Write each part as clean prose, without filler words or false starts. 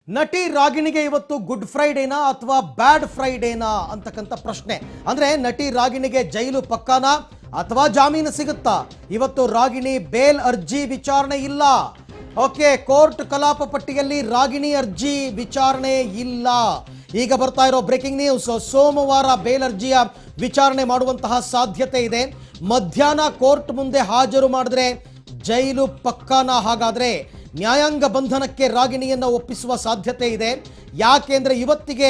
ನಟಿ ರಾಗಿಣಿಗೆ ಇವತ್ತು ಗುಡ್ ಫ್ರೈಡೇನಾ ಅಥವಾ ಬ್ಯಾಡ್ ಫ್ರೈಡೇನಾ ಅಂತಕ್ಕಂಥ ಪ್ರಶ್ನೆ. ಅಂದ್ರೆ ನಟಿ ರಾಗಿಣಿಗೆ ಜೈಲು ಪಕ್ಕಾನಾ ಅಥವಾ ಜಾಮೀನು ಸಿಗುತ್ತಾ? ಇವತ್ತು ರಾಗಿಣಿ ಬೇಲ್ ಅರ್ಜಿ ವಿಚಾರಣೆ ಇಲ್ಲ. ಓಕೆ, ಕೋರ್ಟ್ ಕಲಾಪ ಪಟ್ಟಿಯಲ್ಲಿ ರಾಗಿಣಿ ಅರ್ಜಿ ವಿಚಾರಣೆ ಇಲ್ಲ. ಈಗ ಬರ್ತಾ ಇರೋ ಬ್ರೇಕಿಂಗ್ ನ್ಯೂಸ್, ಸೋಮವಾರ ಬೇಲ್ ಅರ್ಜಿಯ ವಿಚಾರಣೆ ಮಾಡುವಂತಹ ಸಾಧ್ಯತೆ ಇದೆ. ಮಧ್ಯಾಹ್ನ ಕೋರ್ಟ್ ಮುಂದೆ ಹಾಜರು ಮಾಡಿದ್ರೆ ಜೈಲು ಪಕ್ಕಾನಾ? ಹಾಗಾದ್ರೆ ನ್ಯಾಯಾಂಗ ಬಂಧನಕ್ಕೆ ರಾಗಿಣಿಯನ್ನು ಒಪ್ಪಿಸುವ ಸಾಧ್ಯತೆ ಇದೆ. ಯಾಕೆಂದ್ರೆ ಇವತ್ತಿಗೆ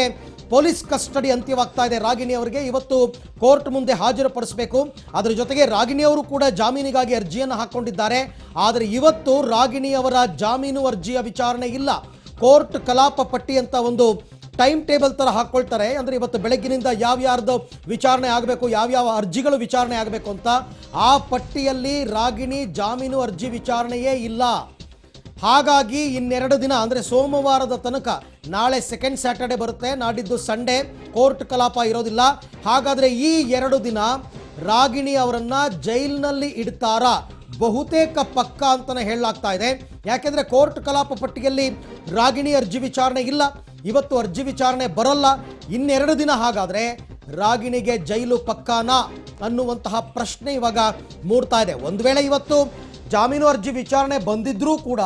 ಪೊಲೀಸ್ ಕಸ್ಟಡಿ ಅಂತ್ಯವಾಗ್ತಾ ಇದೆ. ರಾಗಿಣಿ ಅವರಿಗೆ ಇವತ್ತು ಕೋರ್ಟ್ ಮುಂದೆ ಹಾಜರುಪಡಿಸಬೇಕು. ಅದರ ಜೊತೆಗೆ ರಾಗಿಣಿ ಅವರು ಕೂಡ ಜಾಮೀನಿಗಾಗಿ ಅರ್ಜಿಯನ್ನು ಹಾಕೊಂಡಿದ್ದಾರೆ. ಆದರೆ ಇವತ್ತು ರಾಗಿಣಿ ಅವರ ಜಾಮೀನು ಅರ್ಜಿಯ ವಿಚಾರಣೆ ಇಲ್ಲ. ಕೋರ್ಟ್ ಕಲಾಪ ಪಟ್ಟಿ ಅಂತ ಒಂದು ಟೈಮ್ ಟೇಬಲ್ ತರ ಹಾಕೊಳ್ತಾರೆ. ಅಂದ್ರೆ ಇವತ್ತು ಬೆಳಗ್ಗಿನಿಂದ ಯಾವ್ಯಾರ್ದು ವಿಚಾರಣೆ ಆಗಬೇಕು, ಯಾವ್ಯಾವ ಅರ್ಜಿಗಳು ವಿಚಾರಣೆ ಆಗಬೇಕು ಅಂತ ಆ ಪಟ್ಟಿಯಲ್ಲಿ ರಾಗಿಣಿ ಜಾಮೀನು ಅರ್ಜಿ ವಿಚಾರಣೆಯೇ ಇಲ್ಲ. ಹಾಗಾಗಿ ಇನ್ನೆರಡು ದಿನ ಅಂದರೆ ಸೋಮವಾರದ ತನಕ, ನಾಳೆ ಸೆಕೆಂಡ್ ಸ್ಯಾಟರ್ಡೆ ಬರುತ್ತೆ, ನಾಡಿದ್ದು ಸಂಡೇ ಕೋರ್ಟ್ ಕಲಾಪ ಇರೋದಿಲ್ಲ. ಹಾಗಾದರೆ ಈ ಎರಡು ದಿನ ರಾಗಿಣಿ ಅವರನ್ನು ಜೈಲಿನಲ್ಲಿ ಇಡ್ತಾರಾ? ಬಹುತೇಕ ಪಕ್ಕ ಅಂತಲೇ ಹೇಳಲಾಗ್ತಾ ಇದೆ. ಯಾಕೆಂದರೆ ಕೋರ್ಟ್ ಕಲಾಪ ಪಟ್ಟಿಯಲ್ಲಿ ರಾಗಿಣಿ ಅರ್ಜಿ ವಿಚಾರಣೆ ಇಲ್ಲ. ಇವತ್ತು ಅರ್ಜಿ ವಿಚಾರಣೆ ಬರಲ್ಲ. ಇನ್ನೆರಡು ದಿನ ಹಾಗಾದರೆ ರಾಗಿಣಿಗೆ ಜೈಲು ಪಕ್ಕಾನಾ ಅನ್ನುವಂತಹ ಪ್ರಶ್ನೆ ಇವಾಗ ಮೂಡ್ತಾ ಇದೆ. ಒಂದು ವೇಳೆ ಇವತ್ತು ಜಾಮೀನು ಅರ್ಜಿ ವಿಚಾರಣೆ ಬಂದಿದ್ರೂ ಕೂಡ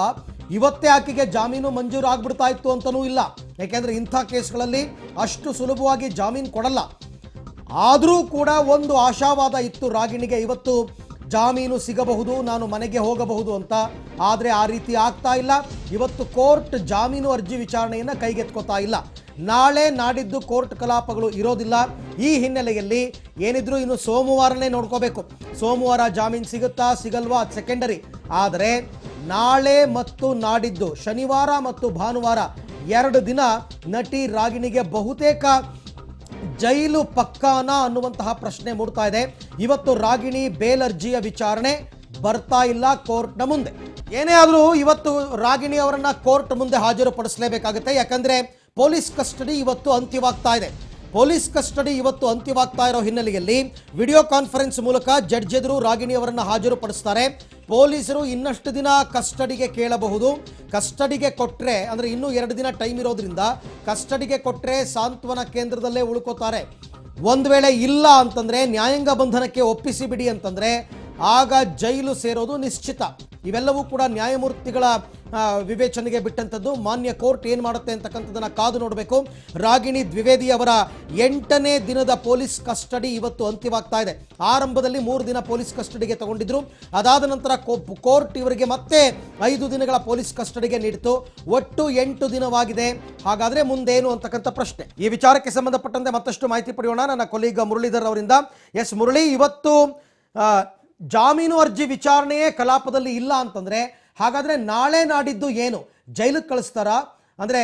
ಇವತ್ತೇ ಆಕೆಗೆ ಜಾಮೀನು ಮಂಜೂರು ಆಗ್ಬಿಡ್ತಾ ಇತ್ತು ಅಂತಲೂ ಇಲ್ಲ. ಯಾಕೆಂದರೆ ಇಂಥ ಕೇಸ್ಗಳಲ್ಲಿ ಅಷ್ಟು ಸುಲಭವಾಗಿ ಜಾಮೀನು ಕೊಡಲ್ಲ. ಆದರೂ ಕೂಡ ಒಂದು ಆಶಾವಾದ ಇತ್ತು ರಾಗಿಣಿಗೆ, ಇವತ್ತು ಜಾಮೀನು ಸಿಗಬಹುದು, ನಾನು ಮನೆಗೆ ಹೋಗಬಹುದು ಅಂತ. ಆದರೆ ಆ ರೀತಿ ಆಗ್ತಾ ಇಲ್ಲ. ಇವತ್ತು ಕೋರ್ಟ್ ಜಾಮೀನು ಅರ್ಜಿ ವಿಚಾರಣೆಯನ್ನು ಕೈಗೆತ್ಕೋತಾ ಇಲ್ಲ. ನಾಳೆ ನಾಡಿದ್ದು ಕೋರ್ಟ್ ಕಲಾಪಗಳು ಇರೋದಿಲ್ಲ. ಈ ಹಿನ್ನೆಲೆಯಲ್ಲಿ ಏನಿದ್ರು ಇನ್ನು ಸೋಮವಾರನೇ ನೋಡ್ಕೋಬೇಕು. ಸೋಮವಾರ ಜಾಮೀನು ಸಿಗುತ್ತಾ ಸಿಗಲ್ವಾ ಅದು ಸೆಕೆಂಡರಿ. ಆದರೆ ನಾಳೆ ಮತ್ತು ನಾಡಿದ್ದು ಶನಿವಾರ ಮತ್ತು ಭಾನುವಾರ ಎರಡು ದಿನ ನಟಿ ರಾಗಿಣಿಗೆ ಬಹುತೇಕ ಜೈಲು ಪಕ್ಕಾನಾ ಅನ್ನುವಂತಹ ಪ್ರಶ್ನೆ ಮೂಡ್ತಾ ಇದೆ. ಇವತ್ತು ರಾಗಿಣಿ ಬೇಲ್ ಅರ್ಜಿಯ ವಿಚಾರಣೆ ಬರ್ತಾ ಇಲ್ಲ ಕೋರ್ಟ್ನ ಮುಂದೆ. ಏನೇ ಆದರೂ ಇವತ್ತು ರಾಗಿಣಿ ಅವರನ್ನ ಕೋರ್ಟ್ ಮುಂದೆ ಹಾಜರುಪಡಿಸಲೇಬೇಕಾಗುತ್ತೆ. ಯಾಕಂದ್ರೆ ಪೊಲೀಸ್ ಕಸ್ಟಡಿ ಇವತ್ತು ಅಂತ್ಯವಾಗ್ತಾ ಇದೆ. ಪೊಲೀಸ್ ಕಸ್ಟಡಿ ಇವತ್ತು ಅಂತ್ಯವಾಗ್ತಾ ಇರೋ ಹಿನ್ನೆಲೆಯಲ್ಲಿ ವಿಡಿಯೋ ಕಾನ್ಫರೆನ್ಸ್ ಮೂಲಕ ಜಡ್ಜ್ ಎದುರು ರಾಗಿಣಿ ಅವರನ್ನು ಹಾಜರುಪಡಿಸ್ತಾರೆ. ಪೊಲೀಸರು ಇನ್ನಷ್ಟು ದಿನ ಕಸ್ಟಡಿಗೆ ಕೇಳಬಹುದು. ಕಸ್ಟಡಿಗೆ ಕೊಟ್ಟರೆ, ಅಂದರೆ ಇನ್ನೂ ಎರಡು ದಿನ ಟೈಮ್ ಇರೋದ್ರಿಂದ ಕಸ್ಟಡಿಗೆ ಕೊಟ್ಟರೆ ಸಾಂತ್ವನ ಕೇಂದ್ರದಲ್ಲೇ ಉಳ್ಕೋತಾರೆ. ಒಂದು ವೇಳೆ ಇಲ್ಲ ಅಂತಂದರೆ, ನ್ಯಾಯಾಂಗ ಬಂಧನಕ್ಕೆ ಒಪ್ಪಿಸಿ ಬಿಡಿ ಅಂತಂದರೆ ಆಗ ಜೈಲು ಸೇರೋದು ನಿಶ್ಚಿತ. ಇವೆಲ್ಲವೂ ಕೂಡ ನ್ಯಾಯಮೂರ್ತಿಗಳ ವಿವೇಚನೆಗೆ ಬಿಟ್ಟಂಥದ್ದು. ಮಾನ್ಯ ಕೋರ್ಟ್ ಏನು ಮಾಡುತ್ತೆ ಅಂತಕ್ಕಂಥದ್ದನ್ನು ಕಾದು ನೋಡಬೇಕು. ರಾಗಿಣಿ ದ್ವಿವೇದಿ ಅವರ 8ನೇ ದಿನದ ಪೊಲೀಸ್ ಕಸ್ಟಡಿ ಇವತ್ತು ಅಂತ್ಯವಾಗ್ತಾ ಇದೆ. ಆರಂಭದಲ್ಲಿ 3 ದಿನ ಪೊಲೀಸ್ ಕಸ್ಟಡಿಗೆ ತಗೊಂಡಿದ್ರು. ಅದಾದ ನಂತರ ಕೋರ್ಟ್ ಇವರಿಗೆ ಮತ್ತೆ 5 ದಿನಗಳ ಪೊಲೀಸ್ ಕಸ್ಟಡಿಗೆ ನೀಡಿತು. ಒಟ್ಟು 8 ದಿನವಾಗಿದೆ. ಹಾಗಾದರೆ ಮುಂದೇನು ಅಂತಕ್ಕಂಥ ಪ್ರಶ್ನೆ. ಈ ವಿಚಾರಕ್ಕೆ ಸಂಬಂಧಪಟ್ಟಂತೆ ಮತ್ತಷ್ಟು ಮಾಹಿತಿ ಪಡೆಯೋಣ ನನ್ನ ಕೊಲೀಗ ಮುರಳೀಧರ್ ಅವರಿಂದ. ಎಸ್ ಮುರಳಿ, ಇವತ್ತು ಜಾಮೀನು ಅರ್ಜಿ ವಿಚಾರಣೆಯೇ ಕಲಾಪದಲ್ಲಿ ಇಲ್ಲ ಅಂತಂದ್ರೆ ಹಾಗಾದ್ರೆ ನಾಳೆ ನಾಡಿದ್ದು ಏನು ಜೈಲಿಗೆ ಕಳಿಸ್ತಾರಾ? ಅಂದ್ರೆ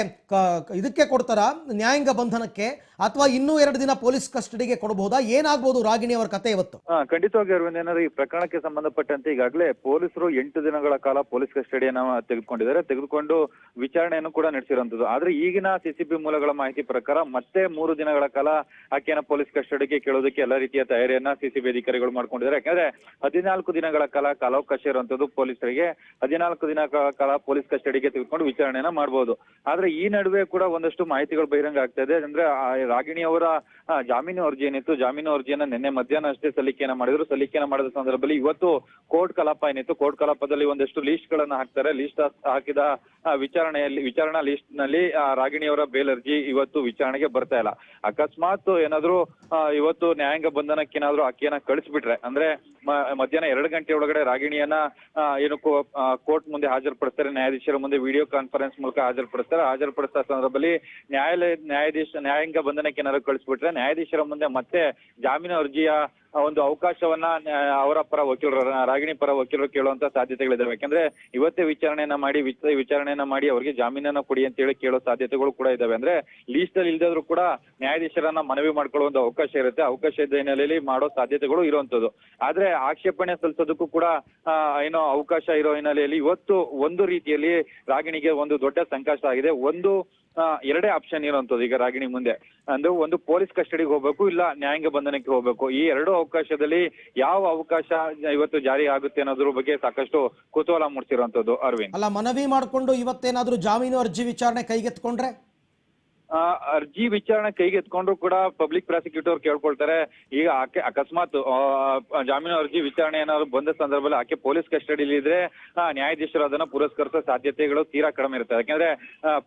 ಇದಕ್ಕೆ ಕೊಡ್ತಾರಾ ನ್ಯಾಯಾಂಗ ಬಂಧನಕ್ಕೆ, ಅಥವಾ ಇನ್ನೂ 2 ದಿನ ಪೊಲೀಸ್ ಕಸ್ಟಡಿಗೆ ಕೊಡಬಹುದಾ? ಏನಾಗಬಹುದು ರಾಗಿಣಿ ಅವರ ಕತೆ ಇವತ್ತು? ಖಂಡಿತವಾಗಿ ಅರವಿಂದ್, ಏನಾದ್ರು ಈ ಪ್ರಕರಣಕ್ಕೆ ಸಂಬಂಧಪಟ್ಟಂತೆ ಈಗಾಗಲೇ ಪೊಲೀಸರು 8 ದಿನಗಳ ಕಾಲ ಪೊಲೀಸ್ ಕಸ್ಟಡಿಯನ್ನ ತೆಗೆದುಕೊಂಡು ವಿಚಾರಣೆಯನ್ನು ಕೂಡ ನಡೆಸಿರುವಂತದ್ದು. ಆದ್ರೆ ಈಗಿನ ಸಿಸಿಬಿ ಮೂಲಗಳ ಮಾಹಿತಿ ಪ್ರಕಾರ ಮತ್ತೆ 3 ದಿನಗಳ ಕಾಲ ಆಕೆಯನ್ನ ಪೊಲೀಸ್ ಕಸ್ಟಡಿಗೆ ಕೇಳೋದಕ್ಕೆ ಎಲ್ಲ ರೀತಿಯ ತಯಾರಿಯನ್ನ ಸಿಸಿಬಿ ಅಧಿಕಾರಿಗಳು ಮಾಡ್ಕೊಂಡಿದ್ದಾರೆ. ಯಾಕಂದ್ರೆ 14 ದಿನಗಳ ಕಾಲ ಕಾಲಾವಕಾಶ ಇರುವಂತದ್ದು ಪೊಲೀಸರಿಗೆ. 14 ದಿನಗಳ ಕಾಲ ಪೊಲೀಸ್ ಕಸ್ಟಡಿಗೆ ತೆಗೆದುಕೊಂಡು ವಿಚಾರಣೆಯನ್ನ ಮಾಡಬಹುದು. ಆದ್ರೆ ಈ ನಡುವೆ ಕೂಡ ಒಂದಷ್ಟು ಮಾಹಿತಿಗಳು ಬಹಿರಂಗ ಆಗ್ತಾ ಇದೆ. ಅಂದ್ರೆ ರಾಗಿಣಿ ಅವರ ಜಾಮೀನು ಅರ್ಜಿ ಏನಿತ್ತು, ಜಾಮೀನು ಅರ್ಜಿಯನ್ನ ನಿನ್ನೆ ಮಧ್ಯಾಹ್ನ ಅಷ್ಟೇ ಸಲ್ಲಿಕೆಯನ್ನ ಮಾಡಿದ್ರು. ಸಲ್ಲಿಕೆಯನ್ನ ಮಾಡಿದ ಸಂದರ್ಭದಲ್ಲಿ ಇವತ್ತು ಕೋರ್ಟ್ ಕಲಾಪ ಏನಿತ್ತು, ಕೋರ್ಟ್ ಕಲಾಪದಲ್ಲಿ ಒಂದಷ್ಟು ಲಿಸ್ಟ್ ಗಳನ್ನ ಹಾಕ್ತಾರೆ. ಲಿಸ್ಟ್ ಹಾಕಿದ ವಿಚಾರಣಾ ಲಿಸ್ಟ್ ನಲ್ಲಿ ರಾಗಿಣಿ ಅವರ ಬೇಲ್ ಅರ್ಜಿ ಇವತ್ತು ವಿಚಾರಣೆಗೆ ಬರ್ತಾ ಇಲ್ಲ. ಅಕಸ್ಮಾತ್ ಏನಾದ್ರು ಇವತ್ತು ನ್ಯಾಯಾಂಗ ಬಂಧನಕ್ಕೆ ಏನಾದ್ರು ಆಕೆಯನ್ನ ಕಳಿಸ್ಬಿಟ್ರೆ, ಅಂದ್ರೆ ಮಧ್ಯಾಹ್ನ 2 ಗಂಟೆ ಒಳಗಡೆ ರಾಗಿಣಿಯನ್ನ ಏನು ಕೋರ್ಟ್ ಮುಂದೆ ಹಾಜರುಪಡಿಸ್ತಾರೆ, ನ್ಯಾಯಾಧೀಶರ ಮುಂದೆ ವಿಡಿಯೋ ಕಾನ್ಫರೆನ್ಸ್ ಮೂಲಕ ಹಾಜರುಪಡಿಸಿದ ಸಂದರ್ಭದಲ್ಲಿ ನ್ಯಾಯಾಂಗ ಬಂಧನಕ್ಕೆ ಏನಾದ್ರು ಕಳಿಸ್ಬಿಟ್ರೆ ನ್ಯಾಯಾಧೀಶರ ಮುಂದೆ ಮತ್ತೆ ಜಾಮೀನು ಅರ್ಜಿಯ ಒಂದು ಅವಕಾಶವನ್ನ ಅವರ ಪರ ವಕೀಲರು, ರಾಗಿಣಿ ಪರ ವಕೀಲರು ಕೇಳುವಂತ ಸಾಧ್ಯತೆಗಳಿದಾವೆ. ಯಾಕಂದ್ರೆ ಇವತ್ತೇ ವಿಚಾರಣೆಯನ್ನ ಮಾಡಿ ಅವರಿಗೆ ಜಾಮೀನನ್ನ ಕೊಡಿ ಅಂತ ಹೇಳಿ ಕೇಳೋ ಸಾಧ್ಯತೆಗಳು ಕೂಡ ಇದಾವೆ. ಅಂದ್ರೆ ಲೀಸ್ಟ್ ಅಲ್ಲಿ ಇಲ್ದಾದ್ರೂ ಕೂಡ ನ್ಯಾಯಾಧೀಶರನ್ನ ಮನವಿ ಮಾಡ್ಕೊಳ್ಳುವಂತ ಅವಕಾಶ ಇರುತ್ತೆ. ಅವಕಾಶ ಇದ್ದ ಹಿನ್ನೆಲೆಯಲ್ಲಿ ಮಾಡೋ ಸಾಧ್ಯತೆಗಳು ಇರುವಂತದ್ದು. ಆದ್ರೆ ಆಕ್ಷೇಪಣೆ ಸಲ್ಲಿಸೋದಕ್ಕೂ ಕೂಡ ಏನೋ ಅವಕಾಶ ಇರೋ ಹಿನ್ನೆಲೆಯಲ್ಲಿ ಇವತ್ತು ಒಂದು ರೀತಿಯಲ್ಲಿ ರಾಗಿಣಿಗೆ ಒಂದು ದೊಡ್ಡ ಸಂಕಷ್ಟ ಆಗಿದೆ. ಒಂದು ಎರಡೇ ಆಪ್ಷನ್ ಇರುವಂತದ್ದು ಈಗ ರಾಗಿಣಿ ಮುಂದೆ. ಅಂದ್ರೆ ಒಂದು ಪೊಲೀಸ್ ಕಸ್ಟಡಿಗೆ ಹೋಗ್ಬೇಕು, ಇಲ್ಲ ನ್ಯಾಯಾಂಗ ಬಂಧನಕ್ಕೆ ಹೋಗ್ಬೇಕು. ಈ ಎರಡು ಅವಕಾಶದಲ್ಲಿ ಯಾವ ಅವಕಾಶ ಇವತ್ತು ಜಾರಿ ಆಗುತ್ತೆ ಅನ್ನೋದ್ರ ಬಗ್ಗೆ ಸಾಕಷ್ಟು ಕುತೂಹಲ ಮೂಡಿಸಿರುವಂತದ್ದು ಅರವಿಂದ್. ಅಲ್ಲ, ಮನವಿ ಮಾಡಿಕೊಂಡು ಇವತ್ತೇನಾದ್ರೂ ಜಾಮೀನು ಅರ್ಜಿ ವಿಚಾರಣೆ ಕೈಗೆತ್ಕೊಂಡ್ರೆ ಅರ್ಜಿ ವಿಚಾರಣೆ ಕೈಗೆತ್ಕೊಂಡ್ರು ಕೂಡ ಪಬ್ಲಿಕ್ ಪ್ರಾಸಿಕ್ಯೂಟರ್ ಕೇಳ್ಕೊಳ್ತಾರೆ. ಈಗ ಆಕೆ ಅಕಸ್ಮಾತ್ ಜಾಮೀನು ಅರ್ಜಿ ವಿಚಾರಣೆ ಏನಾದ್ರು ಬಂದ ಸಂದರ್ಭದಲ್ಲಿ ಆಕೆ ಪೊಲೀಸ್ ಕಸ್ಟಡಿಲಿ ಇದ್ರೆ ನ್ಯಾಯಾಧೀಶರು ಅದನ್ನ ಪುರಸ್ಕರಿಸೋ ಸಾಧ್ಯತೆಗಳು ತೀರಾ ಕಡಿಮೆ ಇರ್ತದೆ. ಯಾಕಂದ್ರೆ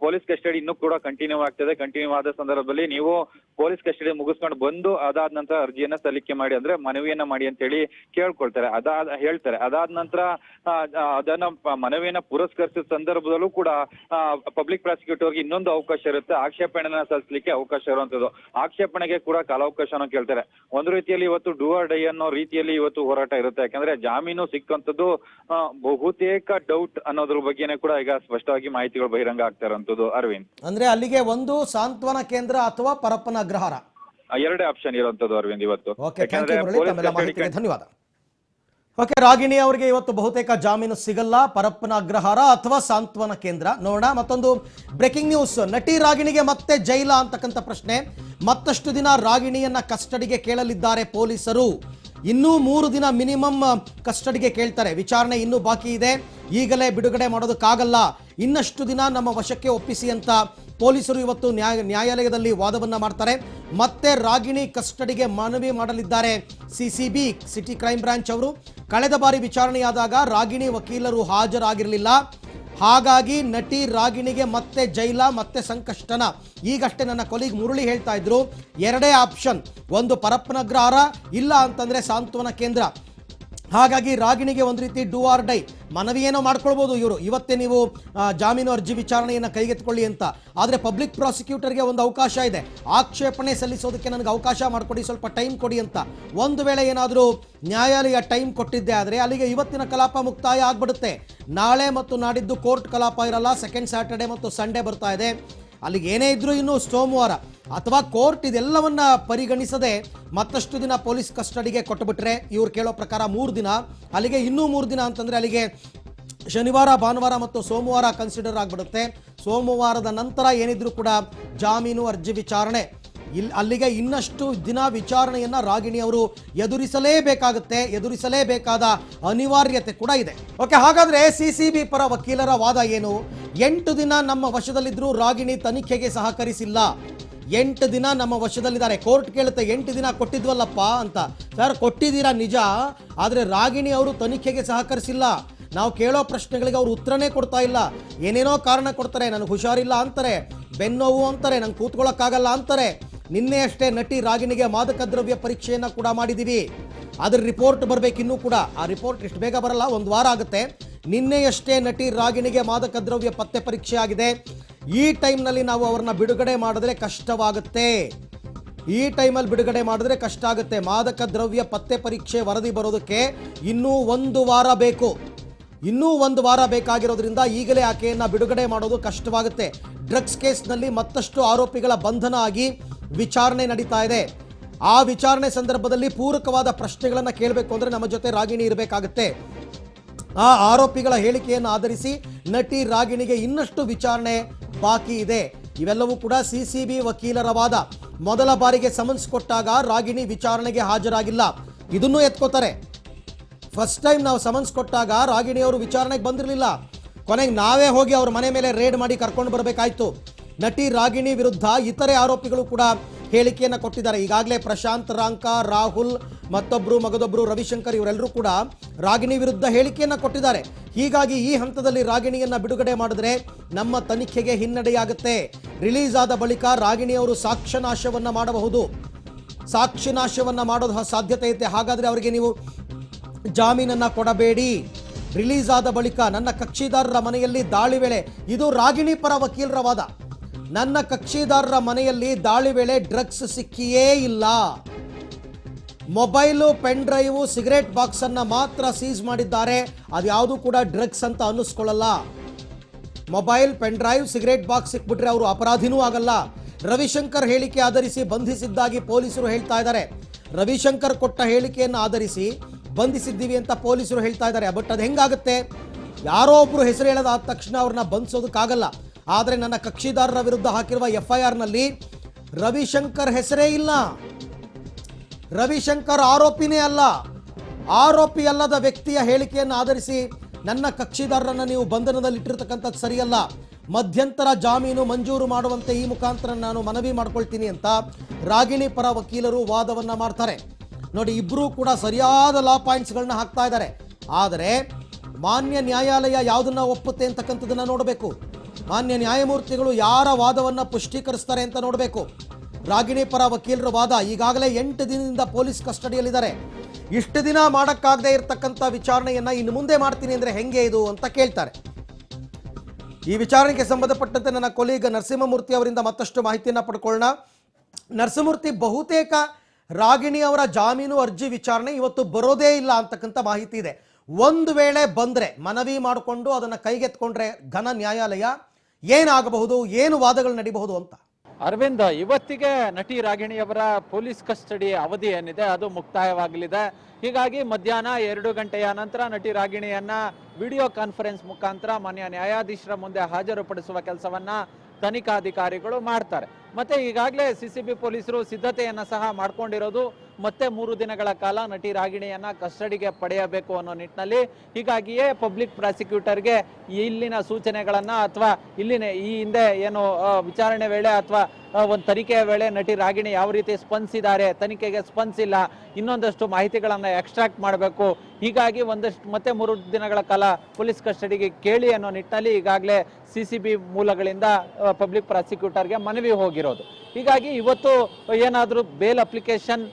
ಪೊಲೀಸ್ ಕಸ್ಟಡಿ ಇನ್ನೂ ಕೂಡ ಕಂಟಿನ್ಯೂ ಆಗ್ತದೆ. ಕಂಟಿನ್ಯೂ ಆದ ಸಂದರ್ಭದಲ್ಲಿ ನೀವು ಪೊಲೀಸ್ ಕಸ್ಟಡಿ ಮುಗಿಸ್ಕೊಂಡು ಬಂದು ಅದಾದ ನಂತರ ಅರ್ಜಿಯನ್ನ ಸಲ್ಲಿಕೆ ಮಾಡಿ, ಅಂದ್ರೆ ಮನವಿಯನ್ನ ಮಾಡಿ ಅಂತ ಹೇಳಿ ಕೇಳ್ಕೊಳ್ತಾರೆ. ಹೇಳ್ತಾರೆ. ಅದಾದ ನಂತರ ಅದನ್ನ ಮನವಿಯನ್ನ ಪುರಸ್ಕರಿಸಿದ ಸಂದರ್ಭದಲ್ಲೂ ಕೂಡ ಪಬ್ಲಿಕ್ ಪ್ರಾಸಿಕ್ಯೂಟರ್ಗೆ ಇನ್ನೊಂದು ಅವಕಾಶ ಇರುತ್ತೆ, ಆಕ್ಷೇಪಣೆನ ಸಲ್ಲಿಸಲಿಕ್ಕೆ ಅವಕಾಶ ಇರುವಂತದ್ದು. ಆಕ್ಷೇಪಣೆಗೆ ಕೂಡ ಕಾಲಾವಕಾಶನ ಕೇಳ್ತಾರೆ. ಒಂದು ರೀತಿಯಲ್ಲಿ ಇವತ್ತು ಡೂ ಆರ್ ಡೈ ಅನ್ನೋ ರೀತಿಯಲ್ಲಿ ಇವತ್ತು ಹೋರಾಟ ಇರುತ್ತೆ. ಯಾಕಂದ್ರೆ ಜಾಮೀನು ಸಿಕ್ಕಂತದ್ದು ಬಹುತೇಕ ಡೌಟ್ ಅನ್ನೋದ್ರ ಬಗ್ಗೆನೇ ಕೂಡ ಈಗ ಸ್ಪಷ್ಟವಾಗಿ ಮಾಹಿತಿಗಳು ಬಹಿರಂಗ ಆಗ್ತಾ ಇರುವಂತದ್ದು ಅರವಿಂದ್. ಅಂದ್ರೆ ಅಲ್ಲಿಗೆ ಒಂದು ಸಾಂತ್ವನ ಕೇಂದ್ರ ಅಥವಾ ಪರಪ್ಪನ ಅಗ್ರಹಾರ, ಎರಡೇ ಆಪ್ಷನ್ ಇರುವಂತದ್ದು ಅರವಿಂದ್ ಇವತ್ತು. ಧನ್ಯವಾದ. ಓಕೆ, ರಾಗಿಣಿ ಅವರಿಗೆ ಇವತ್ತು ಬಹುತೇಕ ಜಾಮೀನು ಸಿಗಲ್ಲ, ಪರಪ್ಪನ ಅಗ್ರಹಾರ ಅಥವಾ ಸಾಂತ್ವನ ಕೇಂದ್ರ. ನೋಡೋಣ. ಮತ್ತೊಂದು ಬ್ರೇಕಿಂಗ್ ನ್ಯೂಸ್, ನಟಿ ರಾಗಿಣಿಗೆ ಮತ್ತೆ ಜೈಲ ಅಂತಕ್ಕಂಥ ಪ್ರಶ್ನೆ. ಮತ್ತಷ್ಟು ದಿನ ರಾಗಿಣಿಯನ್ನ ಕಸ್ಟಡಿಗೆ ಕೇಳಲಿದ್ದಾರೆ ಪೊಲೀಸರು. ಇನ್ನೂ 3 ದಿನ ಮಿನಿಮಮ್ ಕಸ್ಟಡಿಗೆ ಕೇಳ್ತಾರೆ. ವಿಚಾರಣೆ ಇನ್ನೂ ಬಾಕಿ ಇದೆ, ಈಗಲೇ ಬಿಡುಗಡೆ ಮಾಡೋದಕ್ಕಾಗಲ್ಲ, ಇನ್ನಷ್ಟು ದಿನ ನಮ್ಮ ವಶಕ್ಕೆ ಒಪ್ಪಿಸಿ ಅಂತ ಪೊಲೀಸರು ಇವತ್ತು ನ್ಯಾಯಾಲಯದಲ್ಲಿ ವಾದವನ್ನ ಮಾಡ್ತಾರೆ. ಮತ್ತೆ ರಾಗಿಣಿ ಕಸ್ಟಡಿಗೆ ಮನವಿ ಮಾಡಲಿದ್ದಾರೆ ಸಿಸಿಬಿ, ಸಿಟಿ ಕ್ರೈಮ್ ಬ್ರಾಂಚ್ ಅವರು. ಕಳೆದ ಬಾರಿ ವಿಚಾರಣೆಯಾದಾಗ ರಾಗಿಣಿ ವಕೀಲರು ಹಾಜರಾಗಿರಲಿಲ್ಲ, ಹಾಗಾಗಿ ನಟಿ ರಾಗಿಣಿಗೆ ಮತ್ತೆ ಜೈಲ, ಮತ್ತೆ ಸಂಕಷ್ಟನ. ಈಗಷ್ಟೇ ನನ್ನ ಕೊಲೀಗ್ ಮುರಳಿ ಹೇಳ್ತಾ ಇದ್ರು, ಎರಡೇ ಆಪ್ಷನ್, ಒಂದು ಪರಪ್ಪನ ಅಗ್ರಹಾರ, ಇಲ್ಲ ಅಂತಂದ್ರೆ ಸಾಂತ್ವನ ಕೇಂದ್ರ. ಹಾಗಾಗಿ ರಾಗಿಣಿಗೆ ಒಂದು ರೀತಿ ಡೂ ಆರ್ ಡೈ ಮನವಿ ಏನೋ ಮಾಡ್ಕೊಳ್ಬೋದು ಇವರು, ಇವತ್ತೇ ನೀವು ಜಾಮೀನು ಅರ್ಜಿ ವಿಚಾರಣೆಯನ್ನು ಕೈಗೆತ್ತಿಕೊಳ್ಳಿ ಅಂತ. ಆದರೆ ಪಬ್ಲಿಕ್ ಪ್ರಾಸಿಕ್ಯೂಟರ್ಗೆ ಒಂದು ಅವಕಾಶ ಇದೆ, ಆಕ್ಷೇಪಣೆ ಸಲ್ಲಿಸೋದಕ್ಕೆ ನನಗೆ ಅವಕಾಶ ಮಾಡಿಕೊಡಿ, ಸ್ವಲ್ಪ ಟೈಮ್ ಕೊಡಿ ಅಂತ. ಒಂದು ವೇಳೆ ಏನಾದರೂ ನ್ಯಾಯಾಲಯ ಟೈಮ್ ಕೊಟ್ಟಿದ್ದೆ ಆದರೆ ಅಲ್ಲಿಗೆ ಇವತ್ತಿನ ಕಲಾಪ ಮುಕ್ತಾಯ ಆಗ್ಬಿಡುತ್ತೆ. ನಾಳೆ ಮತ್ತು ನಾಡಿದ್ದು ಕೋರ್ಟ್ ಕಲಾಪ ಇರಲ್ಲ, ಸೆಕೆಂಡ್ ಸ್ಯಾಟರ್ಡೆ ಮತ್ತು ಸಂಡೇ ಬರ್ತಾ ಇದೆ. ಅಲ್ಲಿಗೆ ಏನೇ ಇದ್ರೂ ಇನ್ನು ಸೋಮವಾರ ಅಥವಾ ಕೋರ್ಟ್ ಇದೆಲ್ಲವನ್ನ ಪರಿಗಣಿಸದೆ ಮತ್ತಷ್ಟು ದಿನ ಪೊಲೀಸ್ ಕಸ್ಟಡಿಗೆ ಕೊಟ್ಟುಬಿಟ್ರೆ, ಇವ್ರು ಕೇಳೋ ಪ್ರಕಾರ 3 ದಿನ, ಅಲ್ಲಿಗೆ ಇನ್ನೂ 3 ದಿನ ಅಂತಂದರೆ ಅಲ್ಲಿಗೆ ಶನಿವಾರ, ಭಾನುವಾರ ಮತ್ತು ಸೋಮವಾರ ಕನ್ಸಿಡರ್ ಆಗಿಬಿಡುತ್ತೆ. ಸೋಮವಾರದ ನಂತರ ಏನಿದ್ರು ಕೂಡ ಜಾಮೀನು ಅರ್ಜಿ ವಿಚಾರಣೆ. ಅಲ್ಲಿಗೆ ಇನ್ನಷ್ಟು ದಿನ ವಿಚಾರಣೆಯನ್ನು ರಾಗಿಣಿ ಅವರು ಎದುರಿಸಲೇಬೇಕಾಗುತ್ತೆ, ಎದುರಿಸಲೇಬೇಕಾದ ಅನಿವಾರ್ಯತೆ ಕೂಡ ಇದೆ. ಓಕೆ, ಹಾಗಾದರೆ ಸಿಸಿಬಿ ಪರ ವಕೀಲರ ವಾದ ಏನು? 8 ದಿನ ನಮ್ಮ ವಶದಲ್ಲಿದ್ದರೂ ರಾಗಿಣಿ ತನಿಖೆಗೆ ಸಹಕರಿಸಿಲ್ಲ. 8 ದಿನ ನಮ್ಮ ವಶದಲ್ಲಿದ್ದಾರೆ. ಕೋರ್ಟ್ ಕೇಳುತ್ತೆ, 8 ದಿನ ಕೊಟ್ಟಿದ್ವಲ್ಲಪ್ಪ ಅಂತ. ಸರ್, ಕೊಟ್ಟಿದ್ದೀರಾ ನಿಜ, ಆದರೆ ರಾಗಿಣಿ ಅವರು ತನಿಖೆಗೆ ಸಹಕರಿಸಿಲ್ಲ. ನಾವು ಕೇಳೋ ಪ್ರಶ್ನೆಗಳಿಗೆ ಅವರು ಉತ್ತರನೇ ಕೊಡ್ತಾ ಇಲ್ಲ. ಏನೇನೋ ಕಾರಣ ಕೊಡ್ತಾರೆ, ನನಗೆ ಹುಷಾರಿಲ್ಲ ಅಂತಾರೆ, ಬೆನ್ನೋವು ಅಂತಾರೆ, ನಂಗೆ ಕೂತ್ಕೊಳ್ಳೋಕ್ಕಾಗಲ್ಲ ಅಂತಾರೆ. ನಿನ್ನೆ ಅಷ್ಟೇ ನಟಿ ರಾಗಿಣಿಗೆ ಮಾದಕ ದ್ರವ್ಯ ಪರೀಕ್ಷೆಯನ್ನು ಕೂಡ ಮಾಡಿದ್ದೀವಿ, ಅದ್ರ ರಿಪೋರ್ಟ್ ಬರಬೇಕಿನ್ನೂ ಕೂಡ. ಆ ರಿಪೋರ್ಟ್ ಇಷ್ಟು ಬೇಗ ಬರಲ್ಲ, 1 ವಾರ ಆಗುತ್ತೆ. ನಿನ್ನೆಯಷ್ಟೇ ನಟಿ ರಾಗಿಣಿಗೆ ಮಾದಕ ದ್ರವ್ಯ ಪತ್ತೆ ಪರೀಕ್ಷೆ ಆಗಿದೆ. ಈ ಟೈಮ್ನಲ್ಲಿ ನಾವು ಅವ್ರನ್ನ ಬಿಡುಗಡೆ ಮಾಡಿದ್ರೆ ಕಷ್ಟವಾಗುತ್ತೆ. ಈ ಟೈಮಲ್ಲಿ ಬಿಡುಗಡೆ ಮಾಡಿದ್ರೆ ಕಷ್ಟ ಆಗುತ್ತೆ. ಮಾದಕ ದ್ರವ್ಯ ಪತ್ತೆ ಪರೀಕ್ಷೆ ವರದಿ ಬರೋದಕ್ಕೆ ಇನ್ನೂ 1 ವಾರ ಬೇಕು. ಇನ್ನೂ 1 ವಾರ ಬೇಕಾಗಿರೋದ್ರಿಂದ ಈಗಲೇ ಆಕೆಯನ್ನು ಬಿಡುಗಡೆ ಮಾಡೋದು ಕಷ್ಟವಾಗುತ್ತೆ. ಡ್ರಗ್ಸ್ ಕೇಸ್ನಲ್ಲಿ ಮತ್ತಷ್ಟು ಆರೋಪಿಗಳ ಬಂಧನ ಆಗಿ ವಿಚಾರಣೆ ನಡೀತಾ ಇದೆ. ಆ ವಿಚಾರಣೆ ಸಂದರ್ಭದಲ್ಲಿ ಪೂರಕವಾದ ಪ್ರಶ್ನೆಗಳನ್ನು ಕೇಳಬೇಕು ಅಂದರೆ ನಮ್ಮ ಜೊತೆ ರಾಗಿಣಿ ಇರಬೇಕಾಗುತ್ತೆ. ಆ ಆರೋಪಿಗಳ ಹೇಳಿಕೆಯನ್ನು ಆಧರಿಸಿ ನಟಿ ರಾಗಿಣಿಗೆ ಇನ್ನಷ್ಟು ವಿಚಾರಣೆ ಬಾಕಿ ಇದೆ. ಇವೆಲ್ಲವೂ ಕೂಡ ಸಿಸಿಬಿ ವಕೀಲರ ವಾದ. ಮೊದಲ ಬಾರಿಗೆ ಸಮನ್ಸ್ ಕೊಟ್ಟಾಗ ರಾಗಿಣಿ ವಿಚಾರಣೆಗೆ ಹಾಜರಾಗಿಲ್ಲ, ಇದನ್ನೂ ಎತ್ಕೋತಾರೆ. ಫಸ್ಟ್ ಟೈಮ್ ನಾವು ಸಮನ್ಸ್ ಕೊಟ್ಟಾಗ ರಾಗಿಣಿಯವರು ವಿಚಾರಣೆಗೆ ಬಂದಿರಲಿಲ್ಲ. ಕೊನೆಗೆ ನಾವೇ ಹೋಗಿ ಅವ್ರ ಮನೆ ಮೇಲೆ ರೇಡ್ ಮಾಡಿ ಕರ್ಕೊಂಡು ಬರಬೇಕಾಯ್ತು. ನಟಿ ರಾಗಿಣಿ ವಿರುದ್ಧ ಇತರೆ ಆರೋಪಿಗಳು ಕೂಡ ಹೇಳಿಕೆಯನ್ನು ಕೊಟ್ಟಿದ್ದಾರೆ. ಈಗಾಗಲೇ ಪ್ರಶಾಂತ್ ರಾಂಕ, ರಾಹುಲ್, ಮಗದೊಬ್ಬರು ರವಿಶಂಕರ್, ಇವರೆಲ್ಲರೂ ಕೂಡ ರಾಗಿಣಿ ವಿರುದ್ಧ ಹೇಳಿಕೆಯನ್ನು ಕೊಟ್ಟಿದ್ದಾರೆ. ಹೀಗಾಗಿ ಈ ಹಂತದಲ್ಲಿ ರಾಗಿಣಿಯನ್ನು ಬಿಡುಗಡೆ ಮಾಡಿದ್ರೆ ನಮ್ಮ ತನಿಖೆಗೆ ಹಿನ್ನಡೆಯಾಗುತ್ತೆ. ರಿಲೀಸ್ ಆದ ಬಳಿಕ ರಾಗಿಣಿಯವರು ಸಾಕ್ಷ್ಯನಾಶವನ್ನು ಮಾಡಬಹುದು, ಸಾಕ್ಷಿನಾಶವನ್ನು ಮಾಡೋದು ಸಾಧ್ಯತೆ ಇದೆ. ಹಾಗಾದರೆ ಅವರಿಗೆ ನೀವು ಜಾಮೀನನ್ನು ಕೊಡಬೇಡಿ. ರಿಲೀಸ್ ಆದ ಬಳಿಕ ನನ್ನ ಕಕ್ಷಿದಾರರ ಮನೆಯಲ್ಲಿ ದಾಳಿ ವೇಳೆ, ಇದು ರಾಗಿಣಿ ಪರ ವಕೀಲರ ವಾದ, ನನ್ನ ಕಕ್ಷಿದಾರರ ಮನೆಯಲ್ಲಿ ದಾಳಿ ವೇಳೆ ಡ್ರಗ್ಸ್ ಸಿಕ್ಕಿಯೇ ಇಲ್ಲ. ಮೊಬೈಲು, ಪೆನ್ ಡ್ರೈವು, ಸಿಗರೇಟ್ ಬಾಕ್ಸನ್ನು ಮಾತ್ರ ಸೀಸ್ ಮಾಡಿದ್ದಾರೆ. ಅದು ಯಾವುದು ಕೂಡ ಡ್ರಗ್ಸ್ ಅಂತ ಅನ್ನಿಸ್ಕೊಳ್ಳಲ್ಲ. Mobile, pen drive, cigarette box ಸಿಕ್ಬಿಟ್ರೆ ಅವರು ಅಪರಾಧಿನೂ ಆಗಲ್ಲ. ರವಿಶಂಕರ್ ಹೇಳಿಕೆ ಆಧರಿಸಿ ಬಂಧಿಸಿದ್ದಾಗಿ ಪೊಲೀಸರು ಹೇಳ್ತಾ ಇದ್ದಾರೆ. ರವಿಶಂಕರ್ ಕೊಟ್ಟ ಹೇಳಿಕೆಯನ್ನು ಆಧರಿಸಿ ಬಂಧಿಸಿದ್ದೀವಿ ಅಂತ ಪೊಲೀಸರು ಹೇಳ್ತಾ ಇದ್ದಾರೆ. ಬಟ್ ಅದು ಹೆಂಗಾಗುತ್ತೆ? ಯಾರೋ ಒಬ್ಬರು ಹೆಸರು ಹೇಳೋದಾದ ತಕ್ಷಣ ಅವ್ರನ್ನ ಬಂಧಿಸೋದಕ್ಕಾಗಲ್ಲ. ಆದರೆ ನನ್ನ ಕಕ್ಷಿದಾರರ ವಿರುದ್ಧ ಹಾಕಿರುವ FIRನಲ್ಲಿ ರವಿಶಂಕರ್ ಹೆಸರೇ ಇಲ್ಲ. ರವಿಶಂಕರ್ ಆರೋಪಿನೇ ಅಲ್ಲ. ಆರೋಪಿ ಅಲ್ಲದ ವ್ಯಕ್ತಿಯ ಹೇಳಿಕೆಯನ್ನು ಆಧರಿಸಿ ನನ್ನ ಕಕ್ಷಿದಾರರನ್ನು ನೀವು ಬಂಧನದಲ್ಲಿಟ್ಟಿರ್ತಕ್ಕಂಥದ್ದು ಸರಿಯಲ್ಲ, ಮಧ್ಯಂತರ ಜಾಮೀನು ಮಂಜೂರು ಮಾಡುವಂತೆ ಈ ಮುಖಾಂತರ ನಾನು ಮನವಿ ಮಾಡ್ಕೊಳ್ತೀನಿ ಅಂತ ರಾಗಿಣಿ ಪರ ವಕೀಲರು ವಾದವನ್ನು ಮಾಡ್ತಾರೆ. ನೋಡಿ, ಇಬ್ಬರೂ ಕೂಡ ಸರಿಯಾದ ಲಾ ಪಾಯಿಂಟ್ಸ್ಗಳನ್ನ ಹಾಕ್ತಾ ಇದ್ದಾರೆ. ಆದರೆ ಮಾನ್ಯ ನ್ಯಾಯಾಲಯ ಯಾವುದನ್ನ ಒಪ್ಪುತ್ತೆ ಅಂತಕ್ಕಂಥದ್ದನ್ನು ನೋಡಬೇಕು. ಮಾನ್ಯ ನ್ಯಾಯಮೂರ್ತಿಗಳು ಯಾರ ವಾದವನ್ನು ಪುಷ್ಟೀಕರಿಸ್ತಾರೆ ಅಂತ ನೋಡಬೇಕು. ರಾಗಿಣಿ ಪರ ವಕೀಲರ ವಾದ ಈಗಾಗಲೇ 8 ದಿನದಿಂದ ಪೊಲೀಸ್ ಕಸ್ಟಡಿಯಲ್ಲಿದ್ದಾರೆ. ಇಷ್ಟು ದಿನ ಮಾಡೋಕ್ಕಾಗದೇ ಇರತಕ್ಕಂಥ ವಿಚಾರಣೆಯನ್ನು ಇನ್ನು ಮುಂದೆ ಮಾಡ್ತೀನಿ ಅಂದರೆ ಹೆಂಗೆ ಇದು ಅಂತ ಕೇಳ್ತಾರೆ. ಈ ವಿಚಾರಣೆಗೆ ಸಂಬಂಧಪಟ್ಟಂತೆ ನನ್ನ ಕೊಲೀಗ್ ನರಸಿಂಹಮೂರ್ತಿ ಅವರಿಂದ ಮತ್ತಷ್ಟು ಮಾಹಿತಿಯನ್ನು ಪಡ್ಕೊಳ್ಳೋಣ. ನರಸಿಂಹಮೂರ್ತಿ, ಬಹುತೇಕ ರಾಗಿಣಿ ಅವರ ಜಾಮೀನು ಅರ್ಜಿ ವಿಚಾರಣೆ ಇವತ್ತು ಬರೋದೇ ಇಲ್ಲ ಅಂತಕ್ಕಂಥ ಮಾಹಿತಿ ಇದೆ. ಒಂದು ವೇಳೆ ಬಂದರೆ ಮನವಿ ಮಾಡಿಕೊಂಡು ಅದನ್ನು ಕೈಗೆತ್ಕೊಂಡ್ರೆ ಘನ ನ್ಯಾಯಾಲಯ ಏನಾಗಬಹುದು, ಏನು ವಾದಗಳು ನಡೀಬಹುದು ಅಂತ? ಅರವಿಂದ್, ಇವತ್ತಿಗೆ ನಟಿ ರಾಗಿಣಿಯವರ ಪೊಲೀಸ್ ಕಸ್ಟಡಿ ಅವಧಿ ಏನಿದೆ ಅದು ಮುಕ್ತಾಯವಾಗಲಿದೆ. ಹೀಗಾಗಿ ಮಧ್ಯಾಹ್ನ 2 ಗಂಟೆಯ ನಂತರ ನಟಿ ರಾಗಿಣಿಯನ್ನ ವಿಡಿಯೋ ಕಾನ್ಫರೆನ್ಸ್ ಮುಖಾಂತರ ಮಾನ್ಯ ನ್ಯಾಯಾಧೀಶರ ಮುಂದೆ ಹಾಜರುಪಡಿಸುವ ಕೆಲಸವನ್ನ ತನಿಖಾಧಿಕಾರಿಗಳು ಮಾಡ್ತಾರೆ. ಮತ್ತೆ ಈಗಾಗಲೇ CCB ಪೊಲೀಸರು ಸಿದ್ಧತೆಯನ್ನ ಸಹ ಮಾಡ್ಕೊಂಡಿರೋದು ಮತ್ತೆ 3 ದಿನಗಳ ಕಾಲ ನಟಿ ರಾಗಿಣಿಯನ್ನ ಕಸ್ಟಡಿಗೆ ಪಡೆಯಬೇಕು ಅನ್ನೋ ನಿಟ್ಟಿನಲ್ಲಿ. ಹೀಗಾಗಿಯೇ ಪಬ್ಲಿಕ್ ಪ್ರಾಸಿಕ್ಯೂಟರ್ಗೆ ಇಲ್ಲಿನ ಸೂಚನೆಗಳನ್ನ ಅಥವಾ ಇಲ್ಲಿನ ಈ ಹಿಂದೆ ಏನು ವಿಚಾರಣೆ ವೇಳೆ ಅಥವಾ ಒಂದು ತನಿಖೆಯ ವೇಳೆ ನಟಿ ರಾಗಿಣಿ ಯಾವ ರೀತಿ ಸ್ಪಂದಿಸಿದ್ದಾರೆ, ತನಿಖೆಗೆ ಸ್ಪಂದಿಸಿಲ್ಲ, ಇನ್ನೊಂದಷ್ಟು ಮಾಹಿತಿಗಳನ್ನ ಎಕ್ಸ್ಟ್ರಾಕ್ಟ್ ಮಾಡಬೇಕು. ಹೀಗಾಗಿ ಮತ್ತೆ 3 ದಿನಗಳ ಕಾಲ ಪೊಲೀಸ್ ಕಸ್ಟಡಿಗೆ ಕೇಳಿ ಅನ್ನೋ ನಿಟ್ಟಿನಲ್ಲಿ ಈಗಾಗಲೇ CCB ಮೂಲಗಳಿಂದ ಪಬ್ಲಿಕ್ ಪ್ರಾಸಿಕ್ಯೂಟರ್ಗೆ ಮನವಿ ಹೋಗಿರೋದು. ಹೀಗಾಗಿ ಇವತ್ತು ಏನಾದರೂ ಬೇಲ್ ಅಪ್ಲಿಕೇಶನ್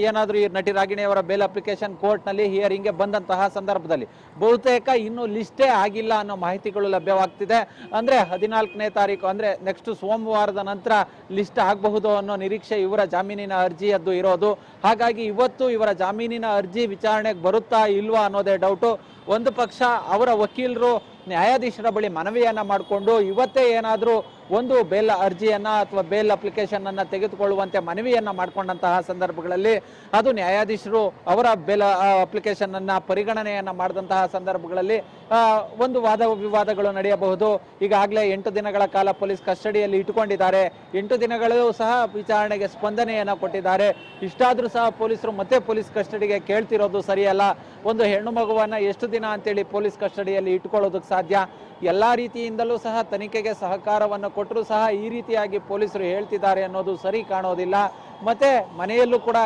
ಏನಾದರೂ ಈ ನಟಿ ರಾಗಿಣಿಯವರ ಬೇಲ್ ಅಪ್ಲಿಕೇಶನ್ ಕೋರ್ಟ್ನಲ್ಲಿ ಹಿಯರಿಂಗ್ಗೆ ಬಂದಂತಹ ಸಂದರ್ಭದಲ್ಲಿ ಬಹುತೇಕ ಇನ್ನೂ ಲಿಸ್ಟೇ ಆಗಿಲ್ಲ ಅನ್ನೋ ಮಾಹಿತಿಗಳು ಲಭ್ಯವಾಗ್ತಿದೆ. ಅಂದರೆ 14ನೇ ತಾರೀಕು ಅಂದರೆ ನೆಕ್ಸ್ಟ್ ಸೋಮವಾರದ ನಂತರ ಲಿಸ್ಟ್ ಆಗಬಹುದು ಅನ್ನೋ ನಿರೀಕ್ಷೆ ಇವರ ಜಾಮೀನಿನ ಅರ್ಜಿಯದ್ದು ಇರೋದು. ಹಾಗಾಗಿ ಇವತ್ತು ಇವರ ಜಾಮೀನಿನ ಅರ್ಜಿ ವಿಚಾರಣೆಗೆ ಬರುತ್ತಾ ಇಲ್ವಾ ಅನ್ನೋದೇ ಡೌಟು. ಒಂದು ಪಕ್ಷ ಅವರ ವಕೀಲರು ನ್ಯಾಯಾಧೀಶರ ಬಳಿ ಮನವಿಯನ್ನ ಮಾಡಿಕೊಂಡು ಇವತ್ತೇ ಏನಾದರೂ ಒಂದು ಬೇಲ್ ಅರ್ಜಿಯನ್ನ ಅಥವಾ ಬೇಲ್ ಅಪ್ಲಿಕೇಶನ್ ಅನ್ನ ತೆಗೆದುಕೊಳ್ಳುವಂತೆ ಮನವಿಯನ್ನ ಮಾಡಿಕೊಂಡಂತಹ ಸಂದರ್ಭಗಳಲ್ಲಿ ಅದು ನ್ಯಾಯಾಧೀಶರು ಅವರ ಬೇಲ್ ಅಪ್ಲಿಕೇಶನ್ ಅನ್ನ ಪರಿಗಣನೆಯನ್ನ ಮಾಡಿದಂತಹ ಸಂದರ್ಭಗಳಲ್ಲಿ ಒಂದು ವಾದ ವಿವಾದಗಳು ನಡೆಯಬಹುದು. ಈಗಾಗಲೇ 8 ದಿನಗಳ ಕಾಲ ಪೊಲೀಸ್ ಕಸ್ಟಡಿಯಲ್ಲಿ ಇಟ್ಟುಕೊಂಡಿದ್ದಾರೆ. 8 ದಿನಗಳು ಸಹ ವಿಚಾರಣೆಗೆ ಸ್ಪಂದನೆಯನ್ನ ಕೊಟ್ಟಿದ್ದಾರೆ. ಇಷ್ಟಾದ್ರೂ ಸಹ ಪೊಲೀಸರು ಮತ್ತೆ ಪೊಲೀಸ್ ಕಸ್ಟಡಿಗೆ ಕೇಳ್ತಿರೋದು ಸರಿಯಲ್ಲ. ಒಂದು ಹೆಣ್ಣು ಮಗುವನ್ನ ಎಷ್ಟು ದಿನ ಅಂತೇಳಿ ಪೊಲೀಸ್ ಕಸ್ಟಡಿಯಲ್ಲಿ ಇಟ್ಕೊಳ್ಳೋದಕ್ಕೆ ಸಾಧ್ಯ? ಎಲ್ಲಾ ರೀತಿಯಿಂದಲೂ ಸಹ ತನಿಖೆಗೆ ಸಹಕಾರವನ್ನು ಕೊಟ್ಟರು ಸಹ ಈ ರೀತಿಯಾಗಿ ಪೊಲೀಸರು ಹೇಳ್ತಿದ್ದಾರೆ ಅನ್ನೋದು ಸರಿ ಕಾಣೋದಿಲ್ಲ. ಮತ್ತೆ ಮನೆಯಲ್ಲೂ ಕೂಡ